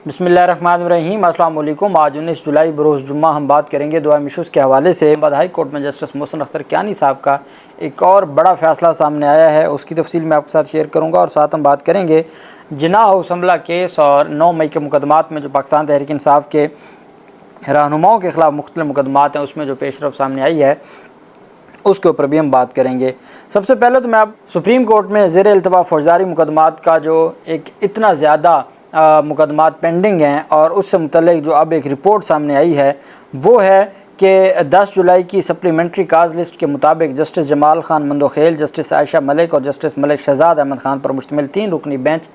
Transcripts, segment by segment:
बिस्मिल्लाहिर्रहमानिर्रहीम। अस्सलाम वालेकुम। आज 19 जुलाई बरोज़ जुम्मा हम बात करेंगे दुआ मिशूज़ के हवाले से। बाद हाई कोर्ट में जस्टिस मोहसिन अख्तर कियानी साहब का एक और बड़ा फ़ैसला सामने आया है, उसकी तफसील मैं आपके साथ शेयर करूँगा और साथ हम बात करेंगे जिनाह हाउस हमला केस और 9 मई के मुकदमात में जो पाकिस्तान तहरीक इंसाफ के रहनुमाओं के ख़िलाफ़ मुख्तलिफ मुकदमात हैं उसमें जो पेशरफ सामने आई है उसके ऊपर भी हम बात करेंगे। सबसे पहले तो मैं आप सुप्रीम कोर्ट में ज़ेर इल्तवा फौजदारी मुकदमात का जो एक इतना ज़्यादा मुकदमात पेंडिंग हैं और उससे मुतल्लिक जो अब एक रिपोर्ट सामने आई है वो है कि 10 जुलाई की सप्लीमेंट्री काज लिस्ट के मुताबिक जस्टिस जमाल खान मंदोखेल, जस्टिस आयशा मलिक और जस्टिस मलिक शहजाद अहमद खान पर मुश्तमिल 3 रुकनी बेंच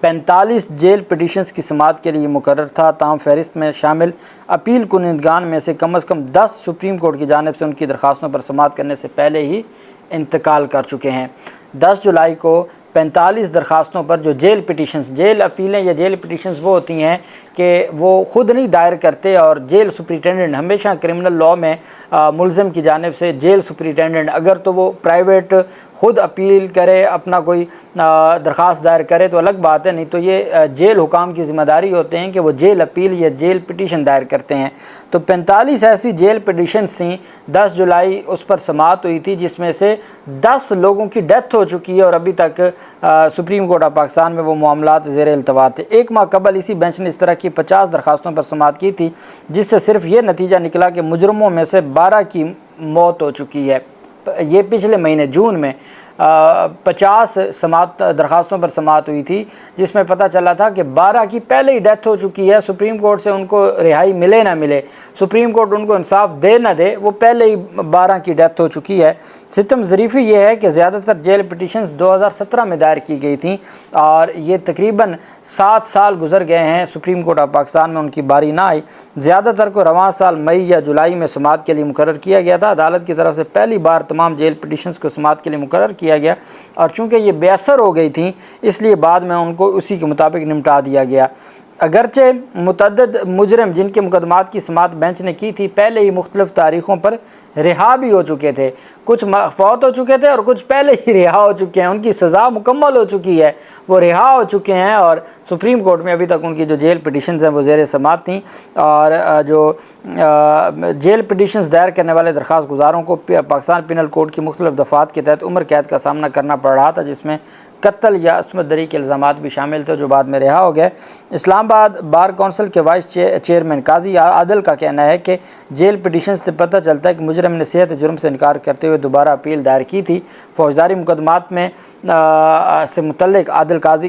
45 जेल पिटीशंस की समाअत के लिए मुकर्रर था। ताहम फहरिस्त में शामिल अपील कुनिंदगान में से कम 10 सुप्रीम कोर्ट की जानिब से उनकी दरख्वास्तों पर समाअत करने से पहले ही इंतकाल कर चुके हैं। 10 जुलाई को 45 दरख्वास्तों पर जो जेल पिटीशंस, जेल अपीलें या जेल पिटीशंस वो होती हैं कि वो ख़ुद नहीं दायर करते और जेल सुपरिटेंडेंट, हमेशा क्रिमिनल लॉ में मुलज़िम की जानिब से जेल सुपरिटेंडेंट अगर तो वो प्राइवेट ख़ुद अपील करे, अपना कोई दरख्वास्त दायर करे तो अलग बात है, नहीं तो ये जेल हुकाम की ज़िम्मेदारी होते हैं कि वो जेल अपील या जेल पिटीशन दायर करते हैं। तो 45 ऐसी जेल पिटीशंस थी। 10 जुलाई उस पर समाअत हुई थी जिसमें से 10 लोगों की डेथ हो चुकी है और अभी तक सुप्रीम कोर्ट ऑफ पाकिस्तान में वो मामलात ज़ेर इल्तवा थे। एक माह कबल इसी बेंच ने इस तरह की 50 दरख्वास्तों पर समाअत की थी जिससे सिर्फ ये नतीजा निकला कि मुजरमों में से 12 की मौत हो चुकी है। ये पिछले महीने जून में 50 दरख्वास्तों पर समाअत हुई थी जिसमें पता चला था कि 12 की पहले ही डेथ हो चुकी है। सुप्रीम कोर्ट से उनको रिहाई मिले ना मिले, सुप्रीम कोर्ट उनको इंसाफ दे ना दे, वो पहले ही 12 की डेथ हो चुकी है। सितम ज़रीफ़ी ये है कि ज़्यादातर जेल पिटीशंस 2017 में दायर की गई थी और ये तकरीबन 7 साल गुजर गए हैं, सुप्रीम कोर्ट ऑफ पाकिस्तान में उनकी बारी ना आई। ज़्यादातर को रवां साल मई या जुलाई में समाअत के लिए मुकर्रर किया गया था। अदालत की तरफ से पहली बार तमाम जेल पिटीशंस को समाअत के लिए मुकर्रर किया गया और चूँकि ये बेअसर हो गई थी इसलिए बाद में उनको उसी के मुताबिक निपटा दिया गया। अगरचे मुतअद्दिद मुजरिम जिनके मुकदमात की समाअत बेंच ने की थी पहले ही मुख्तलिफ तारीख़ों पर रिहा भी हो चुके थे, कुछ फौत हो चुके थे और कुछ पहले ही रिहा हो चुके हैं, उनकी सज़ा मुकम्मल हो चुकी है, वो रिहा हो चुके हैं और सुप्रीम कोर्ट में अभी तक उनकी जो जेल पिटीशंस हैं वो ज़ेर समाअत थी। और जो जेल पिटीशंस दायर करने वाले दरख्वास्त गुजारों को पाकिस्तान पिनल कोड की मुख्तलिफ दफ़ात के तहत उम्र कैद का सामना करना पड़ रहा था जिसमें कत्ल या अस्मत दरी के इल्ज़ामात भी शामिल थे जो बाद में रिहा हो गए। इस्लामाबाद बार कौंसिल के वाइस चेयरमैन काजी आदिल का कहना है कि जेल पिटीशन से पता चलता है कि मुजरिम ने सेहत जुर्म से इनकार करते हुए दोबारा अपील दायर की थी। फौजदारी मुकदमात में से मुतल्लिक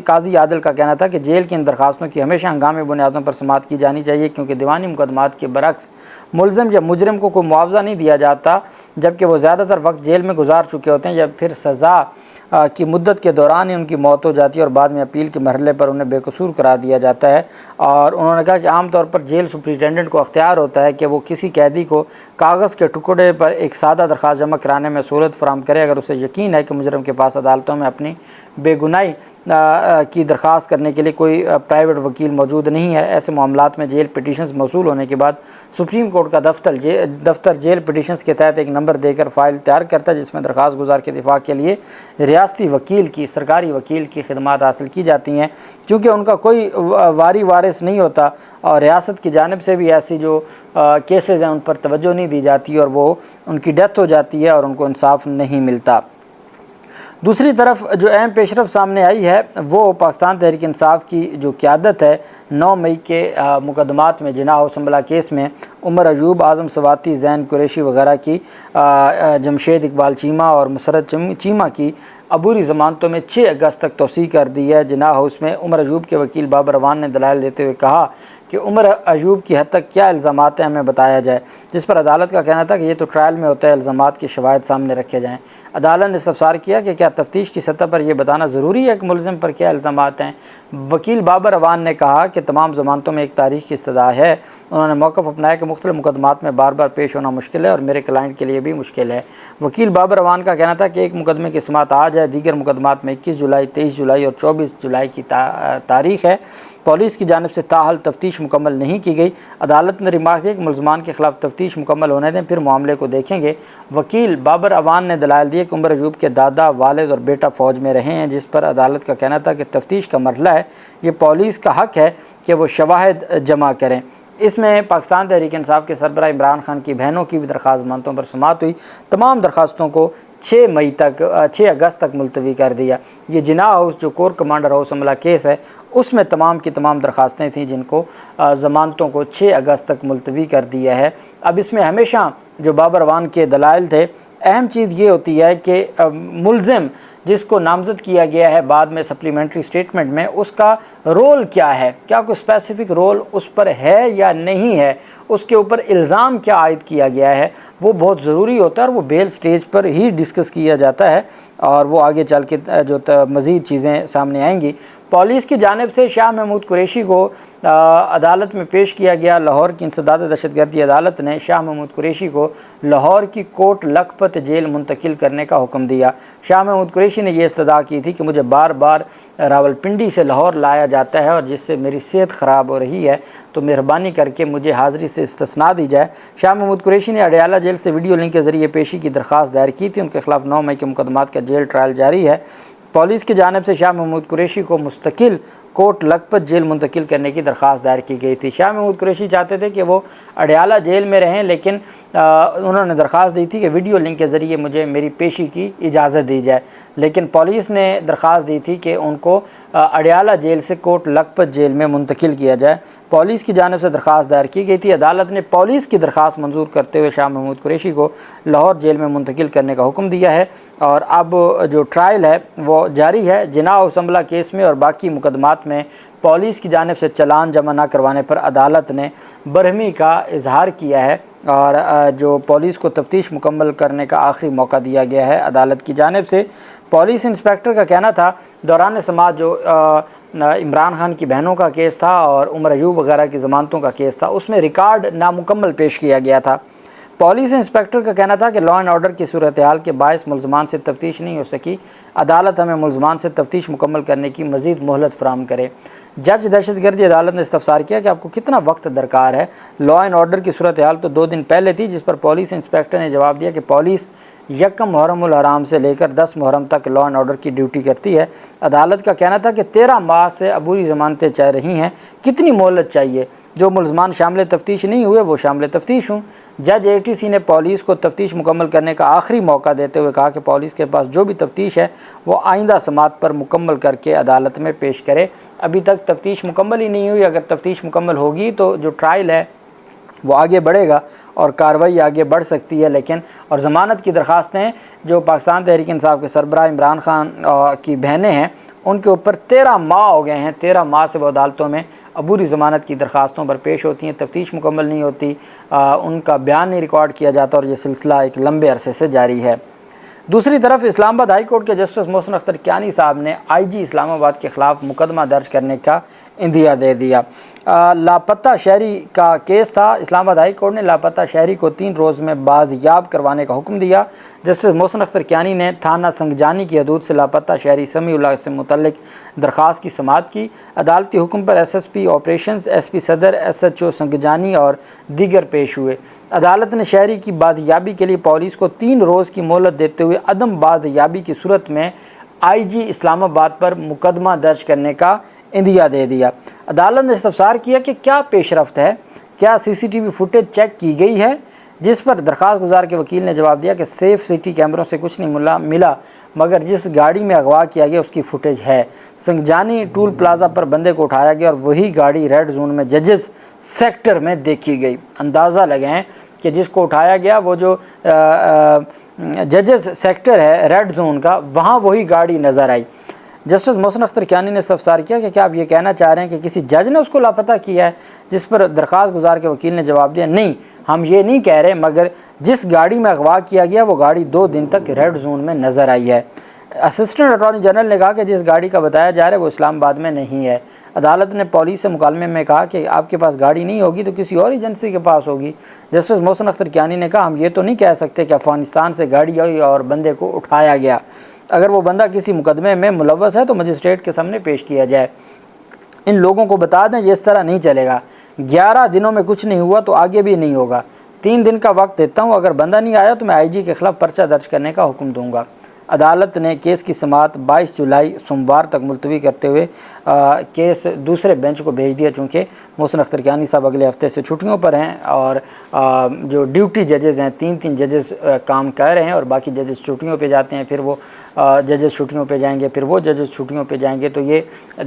काजी आदिल का कहना था कि जेल की इन दरख्वास्तों की हमेशा हंगामी बुनियादों पर समाअत की जानी चाहिए क्योंकि दीवानी मुकदमात के बरक्स मुलज़िम या मुजरिम को कोई मुआवजा नहीं दिया जाता जबकि वो ज़्यादातर वक्त जेल में गुजार चुके होते हैं या फिर सज़ा की मुद्दत के दौरान ही उनकी मौत हो जाती है और बाद में अपील के मरहले पर उन्हें बेकसूर करार दिया जाता है। और उन्होंने कहा कि आमतौर पर जेल सुपरिटेंडेंट को अख्तियार होता है कि वो किसी कैदी को कागज़ के टुकड़े पर एक सादा दरख्वास्त जमा कराने में सहूलत फराहम करे अगर उसे यकीन है कि मुजरिम के पास अदालतों में अपनी बेगुनाही की दरख्वास्त करने के लिए कोई प्राइवेट वकील मौजूद नहीं है। ऐसे मामलात में जेल पिटीशंस मौसूल होने के बाद सुप्रीम कोर्ट का दफ्तर जेल पिटीशंस के तहत एक नंबर देकर फ़ाइल तैयार करता है जिसमें दरख्वास्त गुजार के दिफा के लिए रियासती वकील की, सरकारी वकील की खिदमात हासिल की जाती हैं। चूँकि उनका कोई वारिस नहीं होता और रियासत की जानिब से भी ऐसी जो केसेस हैं उन पर तवज्जो नहीं दी जाती और वो उनकी डेथ हो जाती है और उनको इंसाफ नहीं मिलता। दूसरी तरफ जो अहम पेशरफ सामने आई है वो पाकिस्तान तहरीक इंसाफ की जो क़यादत है 9 मई के मुकदमात में जिनाह हाउस हमला केस में उमर अयूब, आज़म सवाती, ज़ैन कुरैशी वगैरह की, जमशेद इकबाल चीमा और मुसरत चीमा की अबूरी ज़मानतों में 6 अगस्त तक तौसीह कर दी है। जिनाह हाउस में उमर अयूब के वकील बाबर अवान ने दलाइल देते हुए कहा कि उमर अयूब की हद तक क्या इल्ज़ामात हैं हमें बताया जाए, जिस पर अदालत का कहना था कि ये तो ट्रायल में होता है, इल्ज़ामात के शवाहिद सामने रखे जाएँ। अदालत ने इस्तफ़सार किया कि क्या तफ्तीश की सतह पर यह बताना ज़रूरी है कि मुलज़िम पर क्या इल्ज़ामात हैं। वकील बाबर अवान ने कहा कि तमाम ज़मानतों में एक तारीख़ की इस्तदा है। उन्होंने मौक़िफ़ अपनाया कि मुख्तलिफ़ मुकदमात में बार बार पेश होना मुश्किल है और मेरे क्लाइंट के लिए भी मुश्किल है। वकील बाबर अवान का कहना था कि एक मुकदमे की समाअत आज है, दीगर मुकदमात में 21 जुलाई, 23 जुलाई और 24 जुलाई की तारीख़ है। पुलिस की जानिब से ताहाल तफ्तीश मुकम्मल नहीं की गई। अदालत ने रिमार्क दिया कि मुलजमान के खिलाफ तफ्तीश मुकम्मल होने दें, फिर मामले को देखेंगे। वकील बाबर अवान ने दलाइल दिए कि उमर अयूब के दादा, वालिद और बेटा फ़ौज में रहे हैं, जिस पर अदालत का कहना था कि तफ्तीश का मरहला है, ये पुलिस का हक़ है कि वो शवाहिद जमा करें। इसमें पाकिस्तान तहरीक इंसाफ के सरबरा इमरान खान की बहनों की भी दरख्वास्त ज़मानतों पर समाअत हुई। तमाम दरख्वास्तों को 6 अगस्त तक मुलतवी कर दिया। ये जिनाह हाउस जो कोर कमांडर हाउस हमला केस है उसमें तमाम की तमाम दरख्वास्तें थीं, जिनको ज़मानतों को 6 अगस्त तक मुलतवी कर दिया है। अब इसमें हमेशा जो बाबर अवान के दलाइल थे, अहम चीज़ ये होती है कि मुलज़िम जिसको नामज़द किया गया है बाद में सप्लीमेंट्री स्टेटमेंट में, उसका रोल क्या है, क्या कोई स्पेसिफ़िक रोल उस पर है या नहीं है, उसके ऊपर इल्ज़ाम क्या आयद किया गया है, वो बहुत ज़रूरी होता है और वो बेल स्टेज पर ही डिस्कस किया जाता है और वो आगे चल के जो मज़ीद चीज़ें सामने आएंगी। पुलिस की जानिब से शाह महमूद कुरैशी को अदालत में पेश किया गया। लाहौर की इंसदाद दहशतगर्दी अदालत ने शाह महमूद कुरैशी को लाहौर की कोट लखपत जेल मुंतकिल करने का हुक्म दिया। शाह महमूद कुरैशी ने यह इस्तदा की थी कि मुझे बार बार रावलपिंडी से लाहौर लाया जाता है और जिससे मेरी सेहत ख़राब हो रही है, तो मेहरबानी करके मुझे हाज़िरी से इस्तिस्ना दी जाए। शाह महमूद कुरैशी ने अडयाला जेल से वीडियो लिंक के ज़रिए पेशी की दरख्वास्त दायर की थी। उनके खिलाफ 9 मई के मुकदमात का जेल ट्रायल जारी है। पुलिस की जानिब से शाह महमूद कुरैशी को मुस्तकिल कोट लखपत जेल मुंतकिल करने की दरख्वास्त दायर की गई थी। शाह महमूद कुरैशी चाहते थे कि वो अडयाला जेल में रहें, लेकिन उन्होंने दरख्वास्त दी थी कि वीडियो लिंक के ज़रिए मुझे मेरी पेशी की इजाज़त दी जाए, लेकिन पुलिस ने दरख्वास्त दी थी कि उनको अडयाला जेल से कोट लखपत जेल में मुंतकिल किया जाए। पुलिस की जानिब से दरख्वास्त दायर की गई थी। अदालत ने पुलिस की दरख्वास्त मंजूर करते हुए शाह महमूद कुरैशी को लाहौर जेल में मुंतकिल करने का हुक्म दिया है और अब जो ट्रायल है वो जारी है। जिनाह हाउस हमला केस में और बाकी मुकदमात में पुलिस की जानिब से चालान जमा न करवाने पर अदालत ने बरहमी का इजहार किया है और जो पुलिस को तफ्तीश मुकम्मल करने का आखिरी मौका दिया गया है अदालत की जानिब से। पुलिस इंस्पेक्टर का कहना था दौरान समाअत जो इमरान खान की बहनों का केस था और उमर अयूब वगैरह की ज़मानतों का केस था, उसमें रिकॉर्ड नामुकम्मल पेश किया गया था। पुलिस इंस्पेक्टर का कहना था कि लॉ एंड ऑर्डर की सूरत हाल के बायस मुलजमान से तफ्तीश नहीं हो सकी। अदालत हमें मुलजमान से तफ्तीश मुकम्मल करने की मज़ीद मोहलत फराहम करे। जज दहशतगर्दी अदालत ने इस्तफसार किया कि आपको कितना वक्त दरकार है। लॉ एंड ऑर्डर की सूरत हाल तो 2 दिन पहले थी, जिस पर पुलिस इंस्पेक्टर ने जवाब दिया कि पुलिस 1 मुहर्रम उल हराम से लेकर 10 मुहर्रम तक लॉ एंड ऑर्डर की ड्यूटी करती है। अदालत का कहना था कि 13 माह से अबूरी ज़मानतें चल रही हैं, कितनी मोहलत चाहिए। जो मुलजमान शामिल तफ्तीश नहीं हुए वो शामिल तफ्तीश हों। जज ATC ने पुलिस को तफ्तीश मुकम्मल करने का आखिरी मौका देते हुए कहा कि पुलिस के पास जो भी तफ्तीश है वो आइंदा समाअत पर मुकम्मल करके अदालत में पेश करे। अभी तक तफ्तीश मुकम्मल ही नहीं हुई। अगर तफ्तीश मुकम्मल होगी तो जो ट्रायल है वो आगे बढ़ेगा और कार्रवाई आगे बढ़ सकती है। लेकिन और ज़मानत की दरख्वास्तें जो पाकिस्तान तहरीक इंसाफ के सरबराह इमरान खान की बहनें हैं उनके ऊपर 13 माह हो गए हैं। 13 माह से वो अदालतों में अबूरी ज़मानत की दरख्वास्तों पर पेश होती हैं, तफ्तीश मुकम्मल नहीं होती, उनका बयान नहीं रिकॉर्ड किया जाता और ये सिलसिला एक लंबे अरसे से जारी है। दूसरी तरफ इस्लामाबाद हाई कोर्ट के जस्टिस मोहसिन अख्तर कियानी साहब ने IG इस्लामाबाद के ख़िलाफ़ मुकदमा दर्ज करने का इंदिया दे दिया। लापता शहरी का केस था। इस्लामाबाद हाई कोर्ट ने लापता शहरी को 3 रोज़ में बाज़याब करवाने का हुक्म दिया। जस्टिस मोहसिन अख्तर कियानी ने थाना संगजानी की हदूद से लापता शहरी समीउल्लाह से मुतल्लिक दरख्वास्त की समाअत की। अदालती हुक्म पर SSP ऑपरेशंस, SP सदर, SHO संगजानी और दीगर पेश हुए। अदालत ने शहरी की बाज़याबी के लिए पुलिस को 3 रोज़ की मोहलत देते हुए अदम बाज़याबी की सूरत में IG इस्लामाबाद पर मुकदमा दर्ज करने का इंदिया दे दिया। अदालत ने इस्तफसार किया कि क्या पेशरफ्त है, क्या CCTV फुटेज चेक की गई है, जिस पर दरख्वास्त गुजार के वकील ने जवाब दिया कि सेफ सिटी कैमरों से कुछ नहीं मिला, मगर जिस गाड़ी में अगवा किया गया उसकी फुटेज है। संगजानी टूल प्लाजा पर बंदे को उठाया गया और वही गाड़ी रेड जोन में जजेस सेक्टर में देखी गई। अंदाज़ा लगाएं कि जिसको उठाया गया वो जो जजेस सेक्टर है रेड जोन का, वहाँ वही गाड़ी नज़र आई। जस्टिस मोहसिन अख्तर कियानी ने इस्तफसार किया कि क्या आप ये कहना चाह रहे हैं कि किसी जज ने उसको लापता किया है, जिस पर दरख्वास्त गुजार के वकील ने जवाब दिया नहीं, हम ये नहीं कह रहे, मगर जिस गाड़ी में अगवा किया गया वो गाड़ी 2 दिन तक रेड जोन में नज़र आई है। असिस्टेंट अटॉर्नी जनरल ने कहा कि जिस गाड़ी का बताया जा रहा है वो इस्लामाबाद में नहीं है। अदालत ने पुलिस से मुकालमे में कहा कि आपके पास गाड़ी नहीं होगी तो किसी और एजेंसी के पास होगी। जस्टिस मोहसिन अख्तर कियानी ने कहा हम ये तो नहीं कह सकते कि अफ़गानिस्तान से गाड़ी आई और बंदे को उठाया गया। अगर वो बंदा किसी मुकदमे में मुलव्वस है तो मजिस्ट्रेट के सामने पेश किया जाए। ان لوگوں کو بتا دیں یہ اس طرح نہیں چلے گا، 11 دنوں میں کچھ نہیں ہوا تو آگے بھی نہیں ہوگا، 3 دن کا وقت دیتا ہوں، اگر بندہ نہیں آیا تو میں آئی جی کے خلاف پرچہ درج کرنے کا حکم دوں گا۔ عدالت نے کیس کی سماعت 22 جولائی سوموار تک ملتوی کرتے ہوئے کیس دوسرے بینچ کو بھیج دیا، چونکہ محسن اختر کیانی صاحب اگلے ہفتے سے چھٹیوں پر ہیں اور جو ڈیوٹی ججز ہیں 3 ججز کام کر رہے ہیں اور باقی ججز چھٹیوں پہ جاتے ہیں، پھر وہ ججز چھٹیوں پہ جائیں گے، پھر وہ ججز چھٹیوں پہ جائیں گے، تو یہ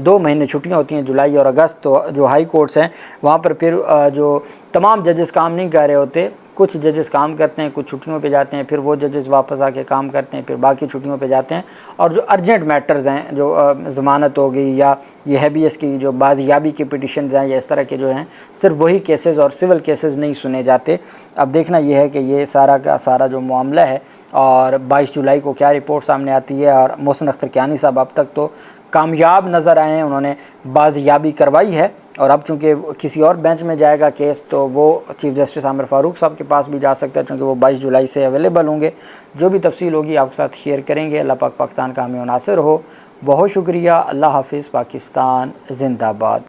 2 مہینے چھٹیاں ہوتی ہیں، جولائی اور اگست۔ تو جو ہائی کورٹس ہیں وہاں پر پھر جو تمام ججز کام نہیں کر رہے ہوتے، کچھ ججز کام کرتے ہیں، کچھ چھٹیوں پہ جاتے ہیں، پھر وہ ججز واپس آ کے کام کرتے ہیں، پھر باقی چھٹیوں پہ جاتے ہیں، اور جو ارجنٹ میٹرز ہیں، جو ضمانت ہو گئی یا یہ ہیبیس کی جو بازیابی کی پٹیشنز ہیں یا اس طرح کے جو ہیں، صرف وہی کیسز اور سول کیسز نہیں سنے جاتے۔ اب دیکھنا یہ ہے کہ یہ سارا کا سارا جو معاملہ ہے اور 22 جولائی کو کیا رپورٹ سامنے آتی ہے، اور محسن اختر کیانی صاحب اب تک تو کامیاب نظر آئے ہیں، انہوں نے بازیابی کروائی ہے، اور اب چونکہ کسی اور بینچ میں جائے گا کیس تو وہ چیف جسٹس عامر فاروق صاحب کے پاس بھی جا سکتا ہے، چونکہ وہ 22 جولائی سے اویلیبل ہوں گے۔ جو بھی تفصیل ہوگی آپ کے ساتھ شیئر کریں گے۔ اللہ پاک پاکستان کا ہمیں ناصر ہو۔ بہت شکریہ۔ اللہ حافظ۔ پاکستان زندہ باد۔